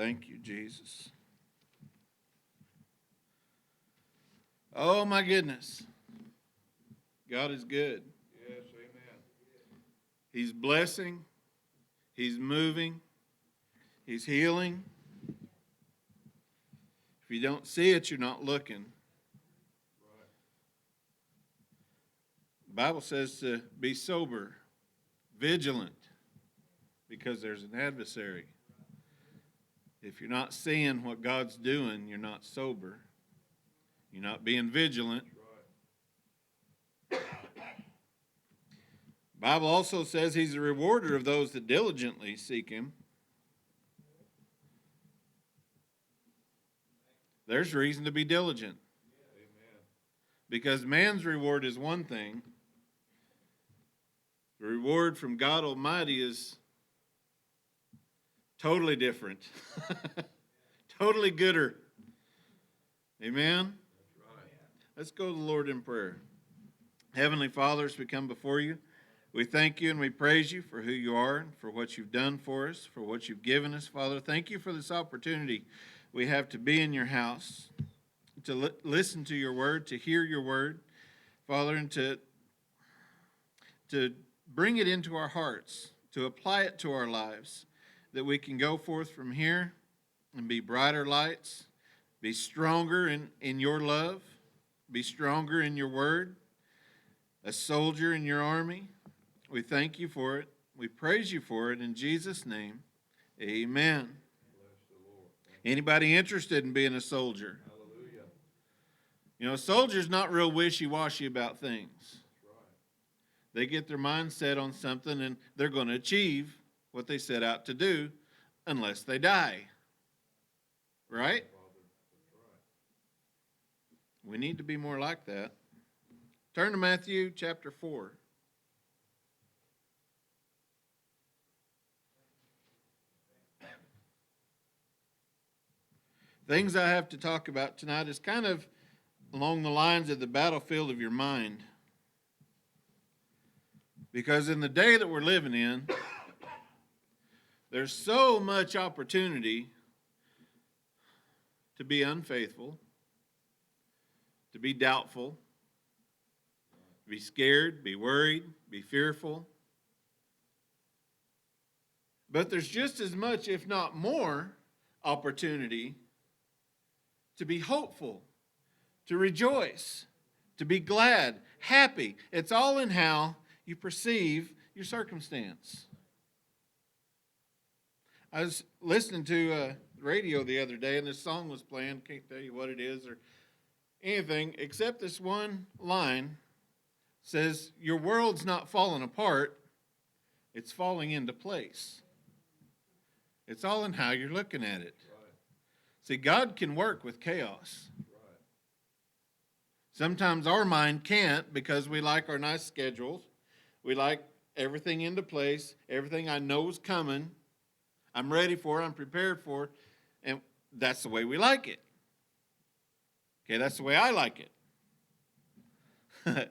Thank you, Jesus. Oh, my goodness. God is good. Yes, amen. He's blessing. He's moving. He's healing. If you don't see it, you're not looking. Right. The Bible says to be sober, vigilant, because there's an adversary. If you're not seeing what God's doing, you're not sober. You're not being vigilant. Right. The Bible also says he's a rewarder of those that diligently seek him. There's reason to be diligent. Amen. Because man's reward is one thing. The reward from God Almighty is totally different. Totally gooder. Amen? That's right. Let's go to the Lord in prayer. Heavenly Father, as we come before you, we thank you and we praise you for who you are and for what you've done for us, for what you've given us, Father. Thank you for this opportunity we have to be in your house, to listen to your word, to hear your word, Father, and to bring it into our hearts, to apply it to our lives, that we can go forth from here and be brighter lights, be stronger in your love, be stronger in your word, a soldier in your army. We thank you for it. We praise you for it. In Jesus' name, amen. Bless the Lord. Anybody interested in being a soldier? Hallelujah. You know, a soldier's not real wishy-washy about things. That's right. They get their mind set on something and they're going to achieve what they set out to do unless they die. Right? Father, that's right. We need to be more like that. Turn to Matthew chapter 4. Things I have to talk about tonight is kind of along the lines of the battlefield of your mind. Because in the day that we're living in, there's so much opportunity to be unfaithful, to be doubtful, to be scared, be worried, be fearful. But there's just as much, if not more, opportunity to be hopeful, to rejoice, to be glad, happy. It's all in how you perceive your circumstance. I was listening to radio the other day, and this song was playing. Can't tell you what it is or anything, except this one line says, your world's not falling apart, it's falling into place. It's all in how you're looking at it. Right. See, God can work with chaos. Right. Sometimes our mind can't because we like our nice schedules. We like everything into place, everything I know is coming. I'm ready for it, I'm prepared for it, and that's the way we like it. Okay, that's the way I like it.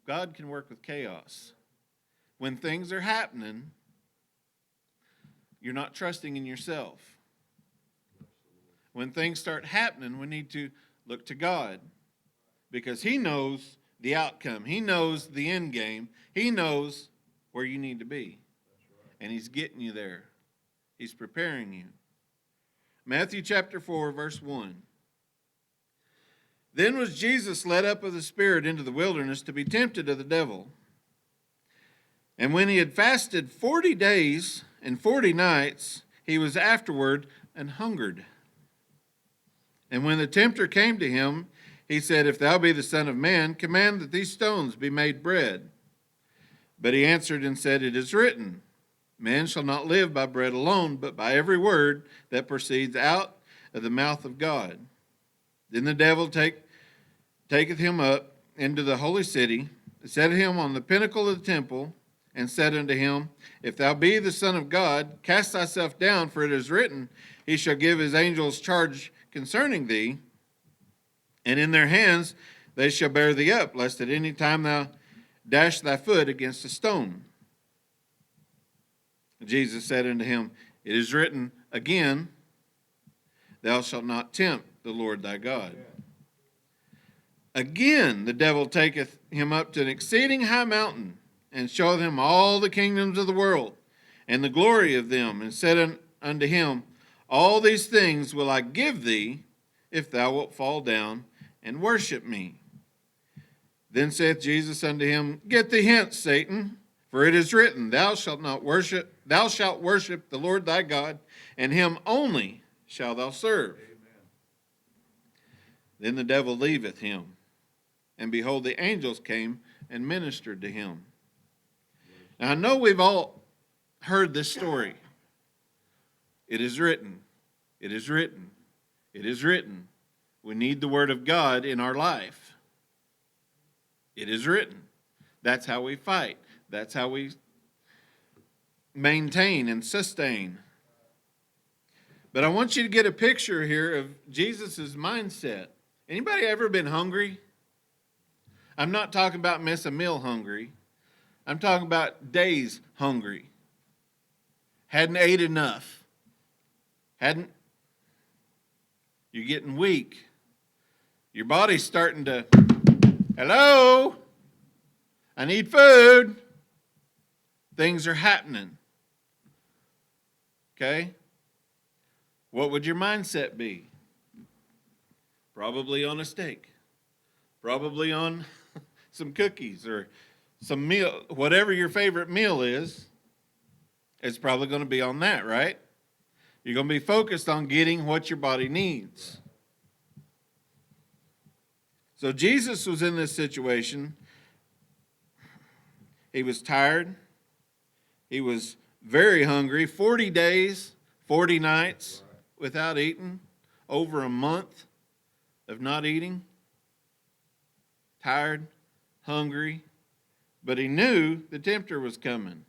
God can work with chaos. When things are happening, you're not trusting in yourself. When things start happening, we need to look to God because He knows the outcome. He knows the end game. He knows where you need to be. And He's getting you there. He's preparing you. Matthew chapter 4, verse 1. Then was Jesus led up of the Spirit into the wilderness to be tempted of the devil. And when he had fasted 40 days and 40 nights, he was afterward an hungered. And when the tempter came to him, he said, if thou be the Son of Man, command that these stones be made bread. But he answered and said, it is written, man shall not live by bread alone, but by every word that proceeds out of the mouth of God. Then the devil taketh him up into the holy city, set him on the pinnacle of the temple, and said unto him, if thou be the Son of God, cast thyself down, for it is written, he shall give his angels charge concerning thee, and in their hands they shall bear thee up, lest at any time thou dash thy foot against a stone. Jesus said unto him, It is written again, thou shalt not tempt the Lord thy God. Again, the devil taketh him up to an exceeding high mountain, and showeth him all the kingdoms of the world, and the glory of them, and said unto him, all these things will I give thee, if thou wilt fall down and worship me. Then saith Jesus unto him, get thee hence, Satan, for it is written, thou shalt worship the Lord thy God, and him only shalt thou serve. Amen. Then the devil leaveth him, and behold, the angels came and ministered to him. Now I know we've all heard this story. It is written, it is written, it is written. We need the word of God in our life. It is written. That's how we fight. That's how we maintain and sustain. But I want you to get a picture here of Jesus' mindset. Anybody ever been hungry? I'm not talking about miss a meal hungry. I'm talking about days hungry. Hadn't ate enough. You're getting weak. Your body's starting to, hello, I need food. Things are happening. Okay? What would your mindset be? Probably on a steak. Probably on some cookies or some meal, whatever your favorite meal is, it's probably going to be on that, right? You're going to be focused on getting what your body needs. So Jesus was in this situation. He was tired. He was very hungry. 40 days, 40 nights without eating. Over a month of not eating. Tired, hungry. But he knew the tempter was coming.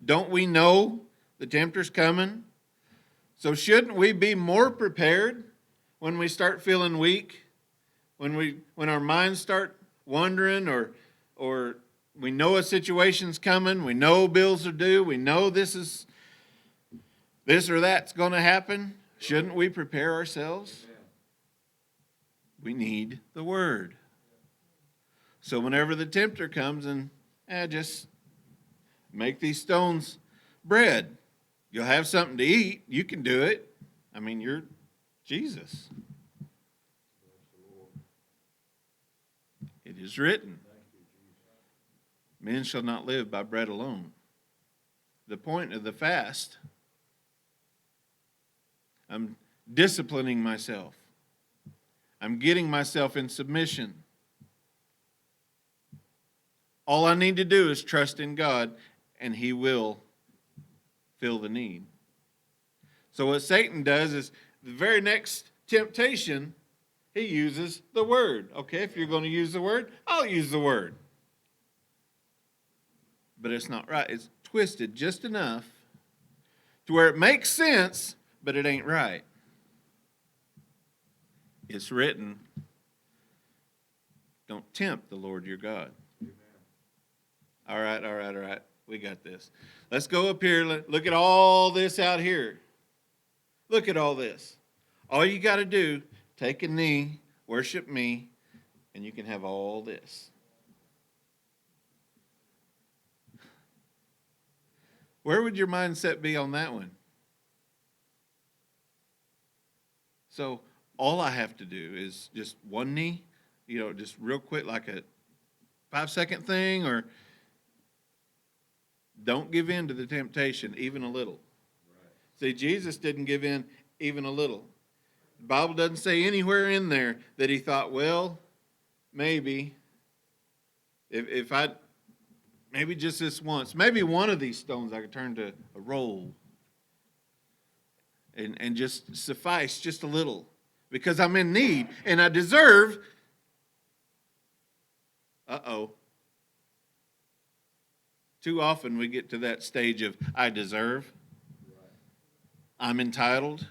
Don't we know the tempter's coming? So shouldn't we be more prepared when we start feeling weak? When our minds start wandering, or we know a situation's coming, we know bills are due, we know this or that's going to happen, shouldn't we prepare ourselves? We need the word. So whenever the tempter comes and just make these stones bread, you'll have something to eat. You can do it. I mean, you're Jesus. It is written, men shall not live by bread alone. The point of the fast, I'm disciplining myself. I'm getting myself in submission. All I need to do is trust in God, and He will fill the need. So what Satan does is the very next temptation, he uses the word. Okay, if you're going to use the word, I'll use the word. But it's not right. It's twisted just enough to where it makes sense, but it ain't right. It's written, don't tempt the Lord your God. All right. We got this. Let's go up here. Look at all this out here. Look at all this. All you got to do, take a knee, worship me, and you can have all this. Where would your mindset be on that one? So all I have to do is just one knee, just real quick, like a 5-second thing, or don't give in to the temptation even a little. Right. See, Jesus didn't give in even a little. The Bible doesn't say anywhere in there that he thought, well, maybe if I, maybe just this once, maybe one of these stones I could turn to a roll and just suffice just a little because I'm in need and I deserve. Too often we get to that stage of I deserve. I'm entitled.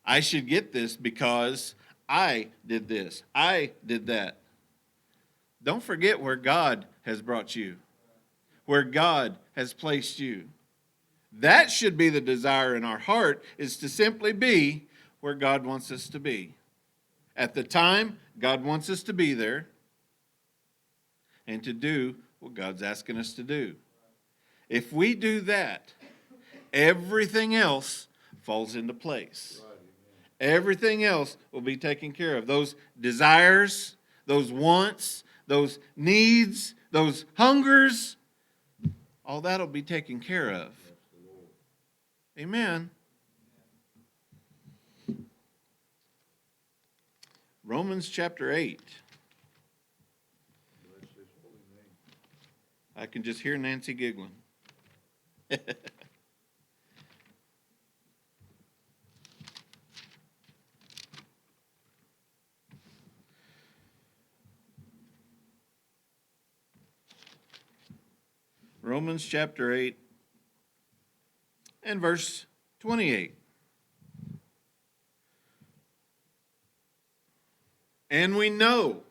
I should get this because I did this. I did that. Don't forget where God has brought you, where God has placed you. That should be the desire in our heart, is to simply be where God wants us to be. At the time, God wants us to be there and to do what God's asking us to do. If we do that, everything else falls into place. Everything else will be taken care of. Those desires, those wants, those needs, those hungers, all that will be taken care of. Amen. Romans chapter 8. Bless his holy name. I can just hear Nancy giggling. Romans chapter 8 and verse 28. And we know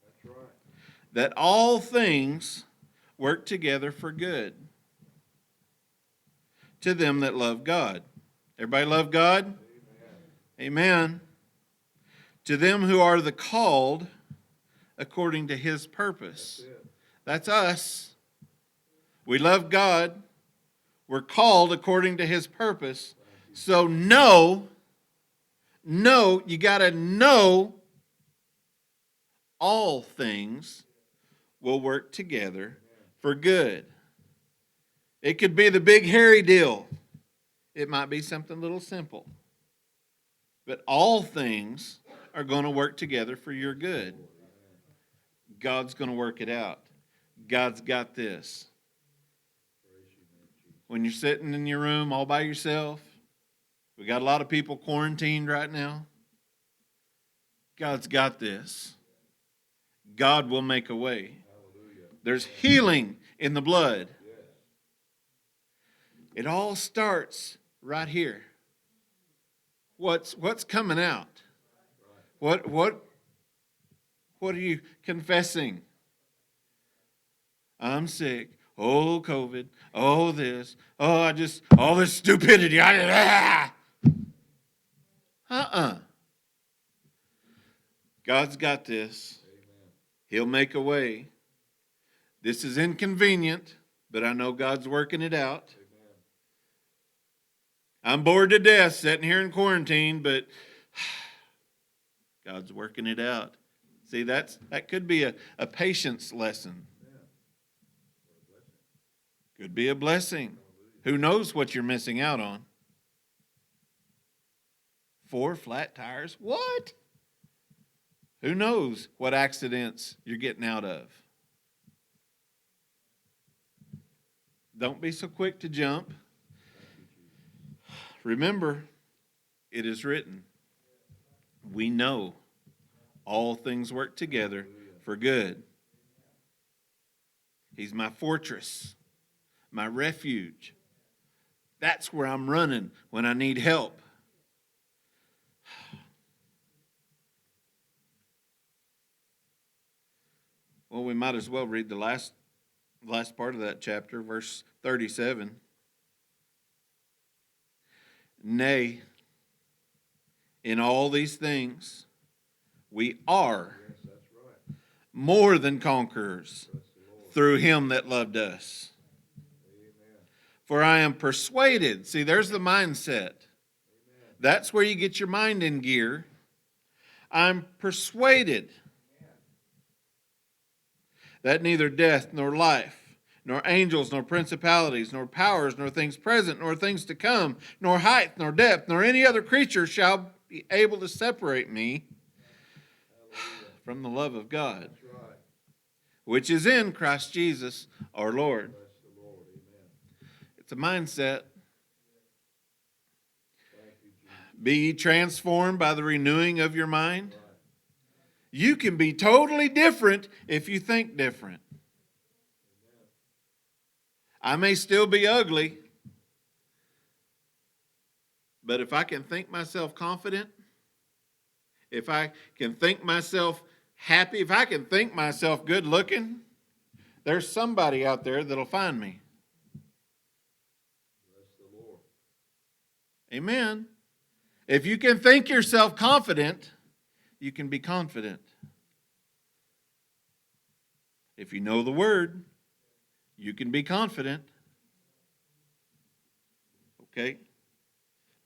That's right. that all things work together for good to them that love God. Everybody love God? Amen. Amen. To them who are the called according to his purpose. That's it. That's us. We love God. We're called according to his purpose. So know, you got to know all things will work together for good. It could be the big hairy deal. It might be something a little simple. But all things are going to work together for your good. God's going to work it out. God's got this. When you're sitting in your room all by yourself, we got a lot of people quarantined right now. God's got this. God will make a way. Hallelujah. There's healing in the blood. Yes. It all starts right here. What's coming out? What are you confessing? I'm sick. Oh, COVID. Oh, this. Oh, all this stupidity. God's got this. Amen. He'll make a way. This is inconvenient, but I know God's working it out. Amen. I'm bored to death sitting here in quarantine, but God's working it out. See, that could be a patience lesson. Could be a blessing. Who knows what you're missing out on? 4 flat tires? What? Who knows what accidents you're getting out of? Don't be so quick to jump. Remember, it is written, we know all things work together for good. He's my fortress, my refuge. That's where I'm running when I need help. Well, we might as well read the last part of that chapter, verse 37. Nay, in all these things, we are Yes, that's right. more than conquerors Bless the Lord. through him that loved us. Amen. For I am persuaded. See, there's the mindset. Amen. That's where you get your mind in gear. I'm persuaded that neither death nor life, nor angels, nor principalities, nor powers, nor things present, nor things to come, nor height, nor depth, nor any other creature shall be able to separate me from the love of God, That's right. which is in Christ Jesus our Lord. Bless the Lord. Amen. It's a mindset. Thank you, Jesus. Be ye transformed by the renewing of your mind. Right. You can be totally different if you think different. I may still be ugly, but if I can think myself confident, if I can think myself happy, if I can think myself good looking, there's somebody out there that'll find me. Amen. If you can think yourself confident, you can be confident. If you know the Word, you can be confident. Okay?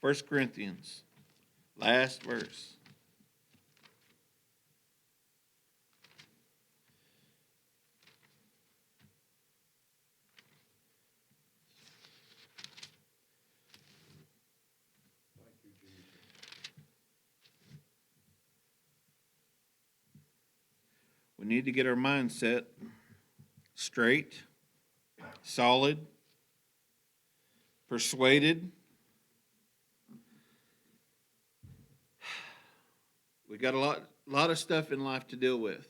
1 Corinthians, last verse. Thank you, Jesus. We need to get our mindset straight, solid, persuaded. We got a lot of stuff in life to deal with.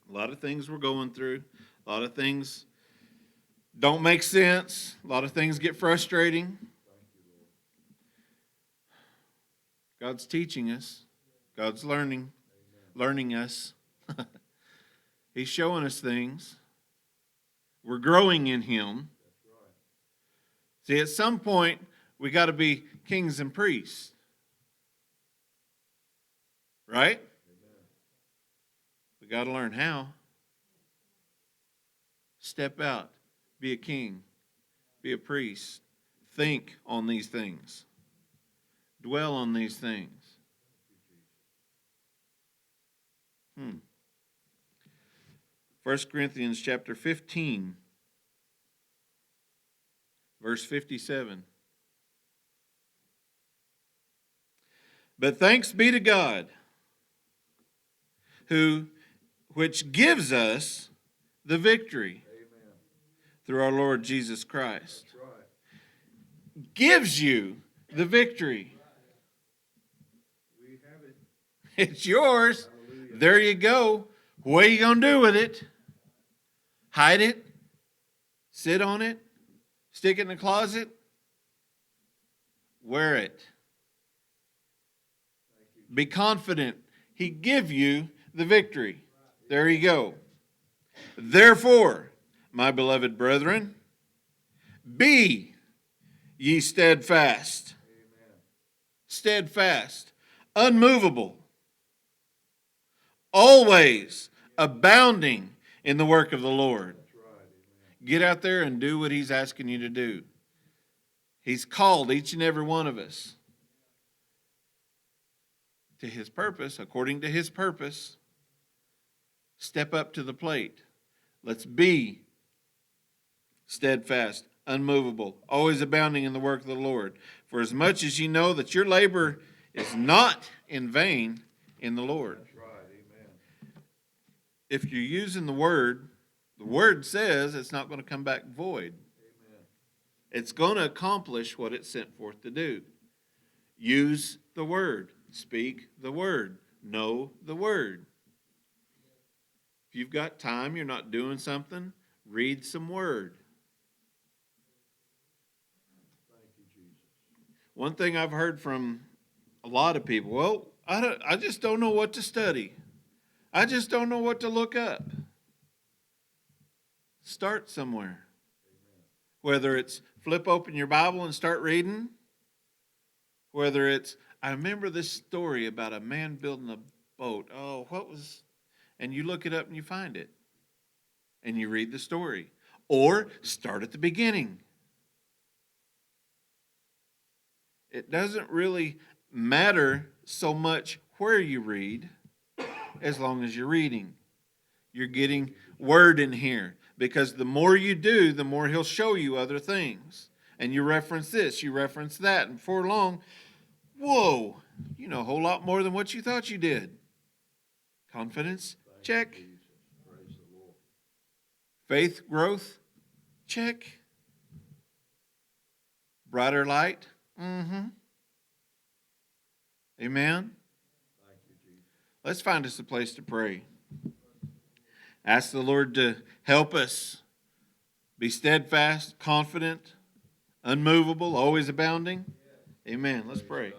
A lot of things we're going through. A lot of things don't make sense. A lot of things get frustrating. Thank you, Lord. God's teaching us. God's learning us. He's showing us things. We're growing in Him. That's right. See, at some point, we got to be kings and priests. Right? Amen. We got to learn how. Step out. Be a king. Be a priest. Think on these things. Dwell on these things. 1 Corinthians chapter 15, verse 57. But thanks be to God, which gives us the victory Amen. through our Lord Jesus Christ. That's right. Gives you the victory. We have it. It's yours. Hallelujah. There you go. What are you going to do with it? Hide it? Sit on it? Stick it in the closet? Wear it. Thank you. Be confident. He give you the victory. There you go. Therefore, my beloved brethren, be ye steadfast. Amen. Steadfast. Unmovable. Always abounding in the work of the Lord. That's right. Amen. Get out there and do what He's asking you to do. He's called each and every one of us to His purpose, according to His purpose. Step up to the plate. Let's be steadfast, unmovable, always abounding in the work of the Lord. For as much as you know that your labor is not in vain in the Lord. That's right. Amen. If you're using the Word says it's not going to come back void. Amen. It's going to accomplish what it's sent forth to do. Use the Word. Speak the Word. Know the Word. If you've got time, you're not doing something, read some Word. Thank you, Jesus. One thing I've heard from a lot of people, well, I just don't know what to study. I just don't know what to look up. Start somewhere. Amen. Whether it's flip open your Bible and start reading, whether it's, I remember this story about a man building a boat. Oh, and you look it up and you find it. And you read the story. Or start at the beginning. It doesn't really matter so much where you read, as long as you're reading. You're getting Word in here. Because the more you do, the more He'll show you other things. And you reference this, you reference that. And before long, whoa, you know a whole lot more than what you thought you did. Confidence, Thank check. you, Jesus. Praise the Lord. Faith growth, check. Brighter light, Amen. Thank you, Jesus. Let's find us a place to pray. Ask the Lord to help us be steadfast, confident, unmovable, always abounding. Amen. Let's pray.